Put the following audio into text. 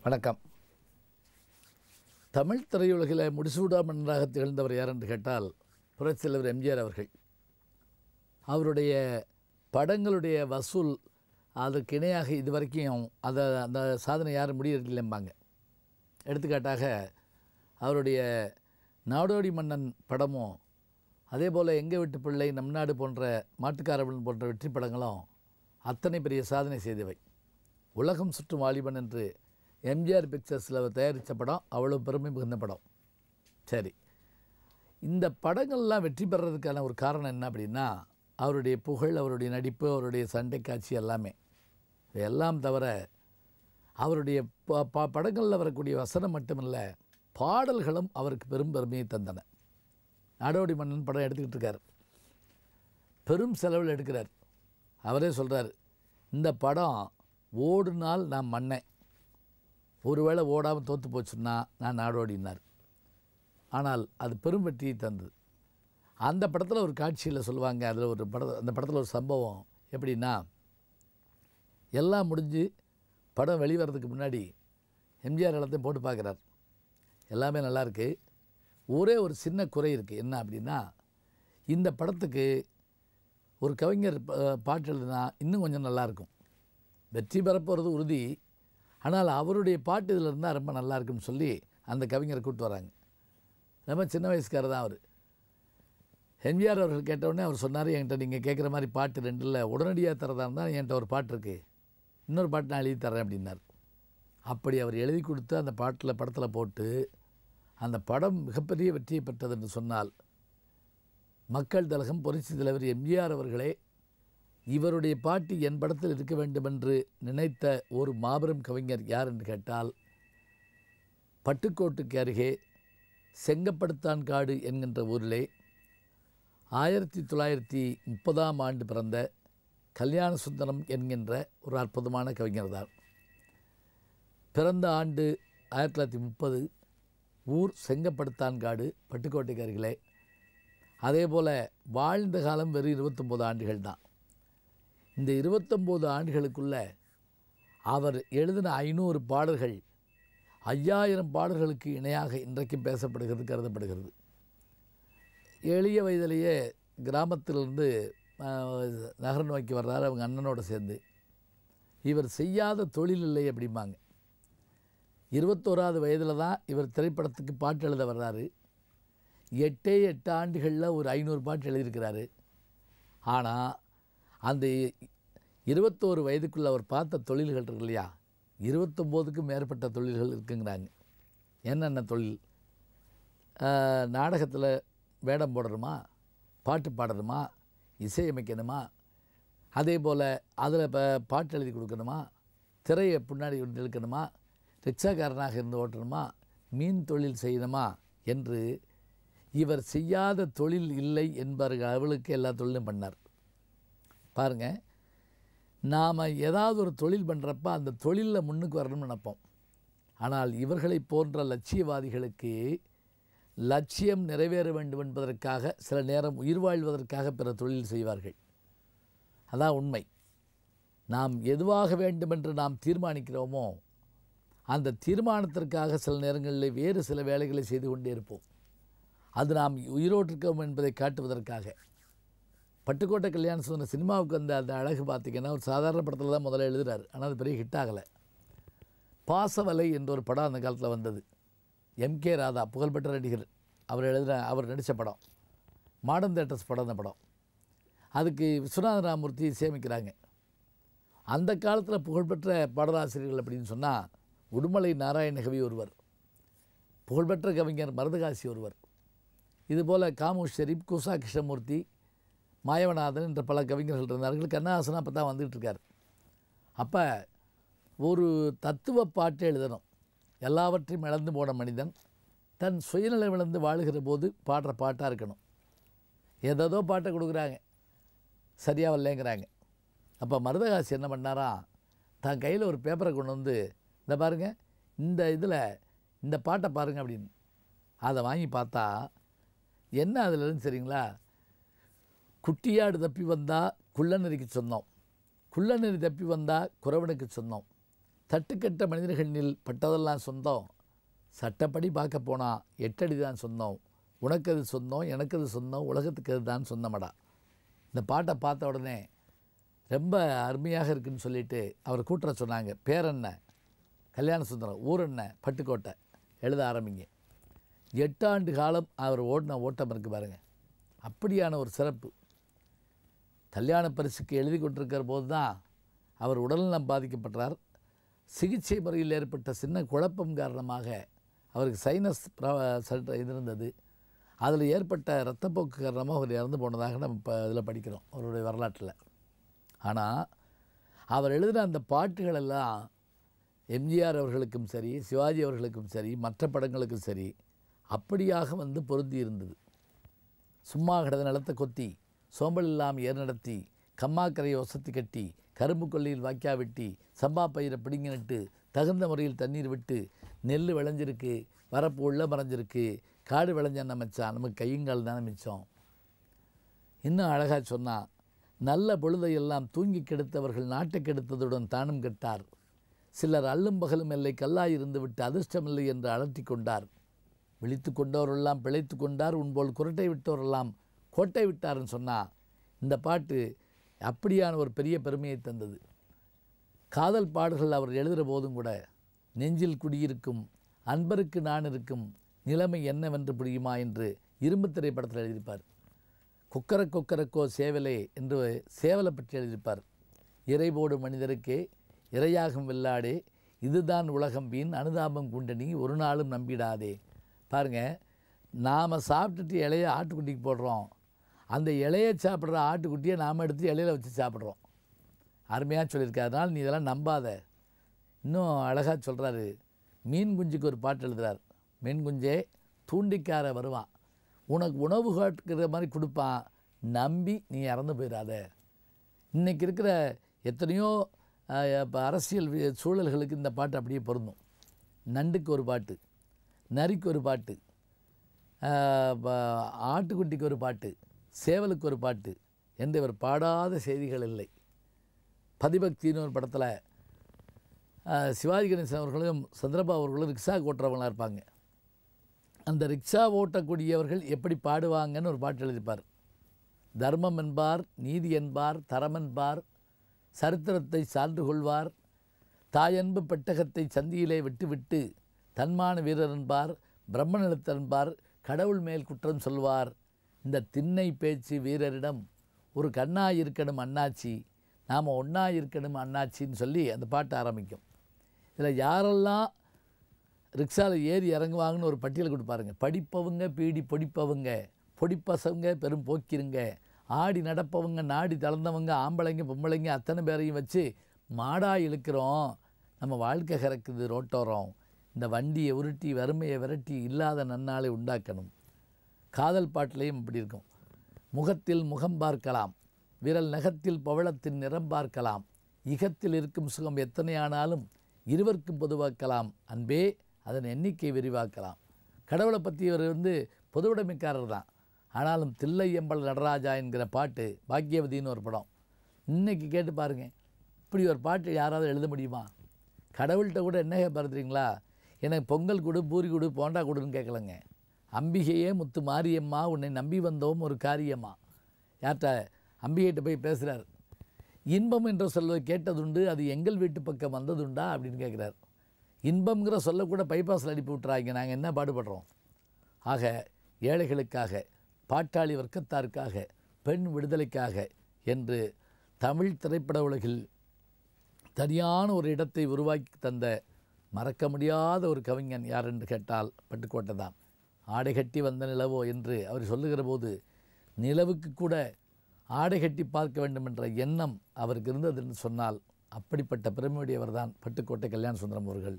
வணக்கம். தமிழ் திரையுலகில் முடிசூடா மன்னராக திகழ்ந்தவர் யார் என்று கேட்டால் புரட்சித் தலைவர் எம்ஜிஆர் அவர்கள். அவருடைய படங்களுடைய வசூல் அதற்கு இணையாக இதுவரைக்கும் அந்த சாதனை யாரும் முடியவில்லைம்பாங்க. எடுத்துக்காட்டாக அவருடைய நாடோடி மன்னன் படமும் அதே போல் எங்கே வீட்டு பிள்ளை நம் நாடு போன்ற மாட்டுக்காரவன் போன்ற வெற்றி படங்களும் அத்தனை பெரிய சாதனை செய்தவை. உலகம் சுற்றும் வாலிபன் என்று எம்ஜிஆர் பிக்சர்ஸில் தயாரித்த படம் அவ்வளோ பெருமை மிகுந்த படம். சரி, இந்த படங்கள்லாம் வெற்றி பெறதுக்கான ஒரு காரணம் என்ன அப்படின்னா அவருடைய புகழ், அவருடைய நடிப்பு, அவருடைய சண்டை காட்சி எல்லாமே. எல்லாம் தவிர அவருடைய படங்களில் வரக்கூடிய வசனம் மட்டுமில்லை, பாடல்களும் அவருக்கு பெரும் பெருமையை தந்தன. நாடோடி மன்னன் படம் எடுத்துக்கிட்டு இருக்கார், பெரும் செலவில் எடுக்கிறார். அவரே சொல்கிறார், இந்த படம் ஓடுனால் நான் மன்னன், ஒருவேளை ஓடாமல் தோற்று போச்சுன்னா நான் நாடோடினார். ஆனால் அது பெரும் வெற்றியை தந்தது. அந்த படத்தில் ஒரு காட்சியில் சொல்லுவாங்க, அதில் ஒரு அந்த படத்தில் ஒரு சம்பவம் எப்படின்னா, எல்லாம் முடிஞ்சு படம் வெளிவரதுக்கு முன்னாடி எம்ஜிஆர் எல்லாத்தையும் போட்டு பார்க்குறார். எல்லாமே நல்லாயிருக்கு, ஒரே ஒரு சின்ன குறை இருக்குது. என்ன அப்படின்னா, இந்த படத்துக்கு ஒரு கவிஞர் பாட்டு எழுதுனா இன்னும் கொஞ்சம் நல்லாயிருக்கும். வெற்றி பெறப்போகிறது உறுதி, ஆனால் அவருடைய பாட்டு இதில் இருந்தால் ரொம்ப நல்லாயிருக்குன்னு சொல்லி அந்த கவிஞரை கூப்பிட்டு வராங்க. ரொம்ப சின்ன வயசுக்காரர் தான் அவர். எம்ஜிஆர் அவர்கள் கேட்டவுடனே அவர் சொன்னார், என்கிட்ட நீங்கள் கேட்குற மாதிரி பாட்டு ரெண்டு இல்லை, உடனடியாக தரதா இருந்தால் என்கிட்ட ஒரு பாட்டு இருக்குது, இன்னொரு பாட்டு நான் எழுதி தரேன் அப்படின்னார். அப்படி அவர் எழுதி கொடுத்து அந்த படத்தில் போட்டு அந்த படம் மிகப்பெரிய வெற்றியை பெற்றது என்று சொன்னால், மக்கள் திலகம் புரட்சித் தலைவர் எம்ஜிஆர் அவர்களே இவருடைய பாட்டு என் படத்தில் இருக்க வேண்டும் என்று நினைத்த ஒரு மாபெரும் கவிஞர் யார் என்று கேட்டால், பட்டுக்கோட்டுக்கு அருகே செங்கப்படுத்தான் காடு என்கின்ற ஊரிலே 1930ஆம் ஆண்டு பிறந்த கல்யாண சுந்தரம் என்கின்ற ஒரு அற்புதமான கவிஞர் தான். பிறந்த ஆண்டு 1930, ஊர் செங்கப்படுத்தான் காடு, பட்டுக்கோட்டைக்கு அருகிலே. அதே போல் வாழ்ந்த காலம் வெறும் 29 ஆண்டுகள் தான். இந்த 29 ஆண்டுகளுக்குள்ள அவர் எழுதின 500 பாடல்கள் 5000 பாடல்களுக்கு இணையாக இன்றைக்கும் பேசப்படுகிறது, கருதப்படுகிறது. எளிய வயதிலேயே கிராமத்திலிருந்து நகர நோக்கி வர்றாரு அவங்க அண்ணனோடு சேர்ந்து. இவர் செய்யாத தொழில் இல்லை அப்படிம்பாங்க. 21வது வயதில் தான் இவர் திரைப்படத்துக்கு பாட்டு எழுத வர்றாரு. 8 ஆண்டுகளில் ஒரு 500 பாட்டு எழுதியிருக்கிறாரு. ஆனால் அந்த 21 வயதுக்குள்ளே அவர் பார்த்த தொழில்கள் இருக்கு இல்லையா, 29க்கும் மேற்பட்ட தொழில்கள் இருக்குங்கிறாங்க. என்னென்ன தொழில்? நாடகத்தில் வேடம் போடணுமா, பாட்டு பாடணுமா, இசையமைக்கணுமா, அதே போல் அதில் பாட்டு எழுதி கொடுக்கணுமா, திரையை பின்னாடி இழுக்கணுமா, ரிக்ஷாக்காரனாக இருந்து ஓட்டணுமா, மீன் தொழில் செய்யணுமா என்று இவர் செய்யாத தொழில் இல்லை என்பவர்கள் அவளுக்கு எல்லா தொழிலும் பண்ணார். பாருங்கள், நாம் ஏதாவது ஒரு தொழில் பண்ணுறப்ப அந்த தொழிலில் முன்னுக்கு வரணும்னு நினைப்போம். ஆனால் இவர்களை போன்ற லட்சியவாதிகளுக்கு லட்சியம் நிறைவேற வேண்டும் என்பதற்காக சில நேரம் உயிர் வாழ்வதற்காக பிற தொழில் செய்வார்கள். அதான் உண்மை. நாம் எதுவாக வேண்டுமென்று நாம் தீர்மானிக்கிறோமோ அந்த தீர்மானத்திற்காக சில நேரங்களில் வேறு சில வேலைகளை செய்து கொண்டே இருப்போம். அது நாம் உயிரோட்டிருக்கோம் என்பதை காட்டுவதற்காக. பட்டுக்கோட்டை கல்யாண சுந்தரம் சினிமாவுக்கு வந்த அந்த அழகு பார்த்திங்கன்னா ஒரு சாதாரண படத்தில் தான் முதல்ல எழுதுகிறார். ஆனால் அது பெரிய ஹிட் ஆகலை. பாசவலை என்ற ஒரு படம் அந்த காலத்தில் வந்தது. எம்கே ராதா புகழ்பெற்ற நடிகர், அவர் நடித்த படம். மாடர்ன் தேட்டர்ஸ் படம் அந்த படம். அதுக்கு விஸ்வநாத ராமூர்த்தி இசையமைக்கிறாங்க. அந்த காலத்தில் புகழ்பெற்ற பாடலாசிரியர்கள் அப்படின்னு சொன்னால் உடுமலை நாராயணகவி ஒருவர், புகழ்பெற்ற கவிஞர் மருதகாசி ஒருவர், இதுபோல் காமு ஷெரீப், குசா கிருஷ்ணமூர்த்தி, மாயவநாதன் என்ற பல கவிஞர்கள் இருந்தார்கள். கண்ணதாசன் அப்போ தான் வந்துகிட்டு இருக்கார். அப்போ ஒரு தத்துவ பாட்டு எழுதணும். எல்லாவற்றையும் இழந்து போன மனிதன் தன் சுயநிலை இழந்து வாழுகிற போது பாடுற பாட்டாக இருக்கணும். ஏதோ பாட்டை கொடுக்குறாங்க, சரியாக வரலைங்கிறாங்க. அப்போ மருதகாசி என்ன பண்ணாரா, தன் கையில் ஒரு பேப்பரை கொண்டு வந்து, இந்த பாருங்கள், இந்த இதில் இந்த பாட்டை பாருங்கள் அப்படின்னு. அதை வாங்கி பார்த்தா என்ன அதில் இருந்து சரிங்களா, குட்டியாடு தப்பி வந்தால் குள்ளநெறிக்கு சொன்னோம், குள்ளநெறி தப்பி வந்தால் குறவனுக்கு சொன்னோம், தட்டுக்கட்ட மனிதர்களில் பட்டதெல்லாம் சொந்தம், சட்டப்படி பார்க்க போனால் 8 அடி தான் சொந்தம், உனக்கு அது சொந்தம், எனக்கு அது சொந்தம், உலகத்துக்கு அது தான் சொந்தமடா. இந்த பாட்டை பார்த்த உடனே ரொம்ப அருமையாக இருக்குன்னு சொல்லிட்டு அவர் கூட்டுற சொன்னாங்க. பேரென்ன கல்யாண சுந்தரம், ஊர் என்ன பட்டுக்கோட்டை, எழுத ஆரம்பிங்க. 8 ஆண்டு காலம் அவர் ஓடின ஓட்டம் இருக்குது பாருங்கள். அப்படியான ஒரு சிறப்பு. கல்யாண பரிசுக்கு எழுதி கொண்டிருக்கிற போது தான் அவர் உடல்நலம் பாதிக்கப்பட்டார். சிகிச்சை முறையில் ஏற்பட்ட சின்ன குழப்பம் காரணமாக அவருக்கு சைனஸ் இது இருந்தது. அதில் ஏற்பட்ட இரத்தப்போக்கு காரணமாக அவர் இறந்து போனதாக நம்ம இப்போ இதில் படிக்கிறோம் அவருடைய வரலாற்றில். ஆனால் அவர் எழுதின அந்த பாட்டுகள் எல்லாம் எம்ஜிஆர் அவர்களுக்கும் சரி, சிவாஜி அவர்களுக்கும் சரி, மற்ற படங்களுக்கும் சரி அப்படியாக பொருந்தி இருந்தது. சும்மா கிடந்த நிலத்தை கொத்தி, சோம்பல் இல்லாமல் ஏர் நடத்தி, கம்மாக்கரையை ஒசத்தி கட்டி, கரும்பு கொல்லையில் வாய்க்கா வெட்டி, சம்பா பயிரை பிடுங்கி நட்டு, தகுந்த முறையில் தண்ணீர் விட்டு, நெல் விளைஞ்சிருக்கு, வரப்பு உள்ள மறைஞ்சிருக்கு, காடு விளைஞ்ச மச்சான், நமக்கு கையங்கால் தானே மிச்சம். இன்னும் அழகாக சொன்னால், நல்ல பொழுதையெல்லாம் தூங்கி கெடுத்தவர்கள் நாட்டை கெடுத்ததுடன் தானும் கெட்டார். சிலர் அல்லும் பகலும் எல்லை கல்லாயிருந்து விட்டு அதிர்ஷ்டமில்லை என்று அலட்டி கொண்டார். விழித்து கொண்டவரெல்லாம் பிழைத்து கொண்டார், உன்போல் குரட்டை விட்டவரெல்லாம் கோட்டை விட்டார்னு சொன்னால் இந்த பாட்டு அப்படியான ஒரு பெரிய பெருமையை தந்தது. காதல் பாடல்கள் அவர் எழுதுகிற போதும் கூட, நெஞ்சில் குடியிருக்கும் அன்பருக்கு நான் இருக்கும் நிலைமை என்னவென்று புரியுமா என்று இரும்பு திரைப்படத்தில் எழுதியிருப்பார். கொக்கரக்கோ சேவலே என்று சேவலை பற்றி எழுதியிருப்பார். இறைபோடு மனிதருக்கே இரையாகும் வெள்ளாடே, இதுதான் உலகம் வீண் அனுதாபம் குண்டனி ஒரு நாளும் நம்பிடாதே. பாருங்கள், நாம் சாப்பிட்டுட்டு இலையை ஆட்டுக்குட்டிக்கு போடுறோம், அந்த இலையை சாப்பிட்ற ஆட்டுக்குட்டியை நாம் எடுத்து இலையில் வச்சு சாப்பிட்றோம். அருமையாக சொல்லியிருக்காரு. அதனால் நீ இதெல்லாம் நம்பாத. இன்னும் அழகாக சொல்கிறாரு. மீன் குஞ்சுக்கு ஒரு பாட்டு எழுதுகிறார். மீன் குஞ்சே தூண்டிக்கார வருவான், உனக்கு உணவு காட்டுக்கிற மாதிரி கொடுப்பான், நம்பி நீ இறந்து போயிடாத. இன்றைக்கி இருக்கிற எத்தனையோ இப்போ அரசியல் சூழல்களுக்கு இந்த பாட்டு அப்படியே பொருந்தும். நண்டுக்கு ஒரு பாட்டு, நரிக்கு ஒரு பாட்டு, ஆட்டுக்குட்டிக்கு ஒரு பாட்டு, சேவலுக்கு ஒரு பாட்டு என்று இவர் பாடாத செய்திகள் இல்லை. பதிபக்தின்னு ஒரு படத்தில் சிவாஜி கணேசன் அவர்களும் சந்திரபாபு அவர்களும் ரிக்ஷா ஓட்டுறவங்களாக இருப்பாங்க. அந்த ரிக்ஷா ஓட்டக்கூடியவர்கள் எப்படி பாடுவாங்கன்னு ஒரு பாட்டு எழுதிப்பார். தர்மம் என்பார், நீதி என்பார், தரம் என்பார், சரித்திரத்தை சான்று கொள்வார், தாயன்பு பெட்டகத்தை சந்தியிலே விட்டுவிட்டு தன்மான வீரர் என்பார், பிரம்மன் எழுத்தன்பார், கடவுள் மேல் குற்றம் சொல்வார், இந்த திண்ணை பேச்சு வீரரிடம் ஒரு கண்ணாய் இருக்கணும் அண்ணாச்சி, நாம் ஒன்றாக இருக்கணும் அண்ணாச்சின்னு சொல்லி அந்த பாட்டு ஆரம்பிக்கும். இதில் யாரெல்லாம் ரிக்ஷாவில் ஏறி இறங்குவாங்கன்னு ஒரு பட்டியல் கொடுப்பாருங்க. படிப்பவங்க, பீடி பொடிப்பவங்க, பொடிப்பசவங்க, பெரும் போக்கிருங்க, ஆடி நடப்பவங்க, நாடி தளர்ந்தவங்க, ஆம்பளைங்க பொம்பளைங்க அத்தனை பேரையும் வச்சு மாடாக இழுக்கிறோம். நம்ம வாழ்க்கை கறக்குது ரோட்டோரம், இந்த வண்டியை உருட்டி வறுமையை விரட்டி இல்லாத நன்னாளை உண்டாக்கணும். காதல் பாட்டிலையும் இப்படி இருக்கும். முகத்தில் முகம் பார்க்கலாம், விரல் நகத்தில் பவளத்தின் நிறம் பார்க்கலாம், இகத்தில் இருக்கும் சுகம் எத்தனை ஆனாலும் இருவருக்கும் பொதுவாக்கலாம், அன்பே அதன் எண்ணிக்கை விரிவாக்கலாம். கடவுளை பற்றி இவர் பொதுவுடைமைக்காரர் தான். ஆனாலும் தில்லை எம்பல் நடராஜா என்கிற பாட்டு பாக்கியவதின்னு ஒரு படம். இன்றைக்கி கேட்டு பாருங்கள், இப்படி ஒரு பாட்டு யாராவது எழுத முடியுமா? கடவுள்கிட்ட கூட என்ன கேட்பாருங்களா, எனக்கு பொங்கல் கொடு, பூரி கொடு, போண்டா கொடுன்னு கேட்கலங்க. அம்பிகையே முத்து மாரியம்மா உன்னை நம்பி வந்தோம் ஒரு காரியம்மா. யார்கிட்ட? அம்பிகைகிட்ட போய் பேசுகிறார். இன்பம் என்ற சொல்வதை கேட்டதுண்டு, அது எங்கள் வீட்டு பக்கம் வந்ததுண்டா அப்படின்னு கேட்குறார். இன்பம்ங்கிற சொல்லக்கூட பைபாஸில் அனுப்பி விட்டுறாங்க, நாங்கள் என்ன பாடுபடுறோம். ஆக ஏழைகளுக்காக, பாட்டாளி வர்க்கத்தாருக்காக, பெண் விடுதலைக்காக என்று தமிழ் திரைப்பட உலகில் தனியான ஒரு இடத்தை உருவாக்கி தந்த மறக்க முடியாத ஒரு கவிஞன் யார் என்று கேட்டால் பட்டுக்கோட்டை தான். ஆடை கட்டி வந்த நிலவோ என்று அவர் சொல்லுகிற போது, நிலவுக்கு கூட ஆடை கட்டி பார்க்க வேண்டும் என்ற எண்ணம் அவருக்கு இருந்தது என்று சொன்னால் அப்படிப்பட்ட பெருமையுடையவர் தான் பட்டுக்கோட்டை கல்யாண சுந்தரம் அவர்கள்.